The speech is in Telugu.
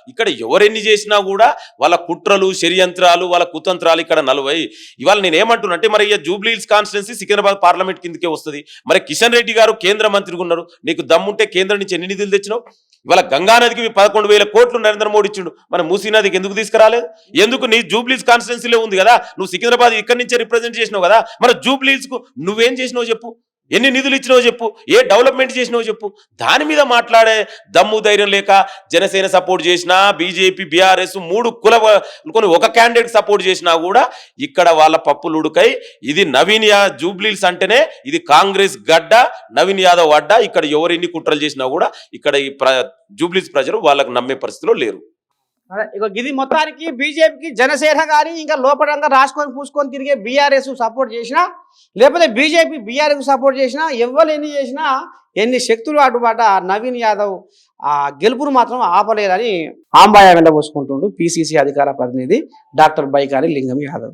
ఇక్కడ ఎవరెన్ని చేసినా కూడా వాళ్ళ కుట్రలు షర్యంత్రాలు వాళ్ళ కుతంత్రాలు ఇక్కడ నలువై. ఇవాళ నేను ఏమంటున్నా అంటే మరి Jubilee hills constituency Secunderabad parliament కిందకే వస్తుంది. మరి కిషన్ రెడ్డి గారు కేంద్ర మంత్రిగా ఉన్నారు, నీకు దమ్ముంటే కేంద్రం నుంచి ఎన్ని నిధులు తెచ్చినావు? ఇవాళ గంగానదికి 11,000 కోట్లు నరేంద్ర మోడీ ఇచ్చిండు, మన మూసీ నదికి ఎందుకు తీసుకురాలేదు? ఎందుకు? నీ జూబ్లీస్ కాన్స్టిట్యున్సీలో ఉంది కదా, నువ్వు సికింద్రాబాద్ ఇక్కడి నుంచే రిప్రజెంట్ చేసినావు కదా, మరి జూబ్లీస్ కు నువ్వేం చేసినావు చెప్పు, ఎన్ని నిధులు ఇచ్చినావో చెప్పు, ఏ డెవలప్మెంట్ చేసినావో చెప్పు. దాని మీద మాట్లాడే దమ్ము ధైర్యం లేక జనసేన సపోర్ట్ చేసినా, బీజేపీ, బీఆర్ఎస్ 3 కుల ఒక క్యాండిడేట్ సపోర్ట్ చేసినా కూడా ఇక్కడ వాళ్ళ పప్పులు ఉడుకై. ఇది నవీన్ జూబ్లీస్ అంటేనే ఇది కాంగ్రెస్ గడ్డ, నవీన్ యాదవ్ అడ్డ. ఇక్కడ ఎవరు ఎన్ని కుట్రలు చేసినా కూడా ఇక్కడ ఈ జూబ్లీస్ ప్రజలు వాళ్ళకు నమ్మే పరిస్థితిలో లేరు. ఇక ఇది మొత్తానికి బీజేపీకి జనసేన కానీ ఇంకా లోపలంగా రాసుకొని పూసుకొని తిరిగే బీఆర్ఎస్ సపోర్ట్ చేసినా, లేకపోతే బీజేపీ బీఆర్ఎస్ సపోర్ట్ చేసినా, ఎవరు ఎన్ని చేసినా, ఎన్ని శక్తులు అడ్డుబాట నవీన్ యాదవ్ ఆ గెలుపును మాత్రం ఆపలేరని ఆంబాయ వెంట పోసుకుంటుండు పిసిసి అధికార ప్రతినిధి డాక్టర్ బైకారి లింగం యాదవ్.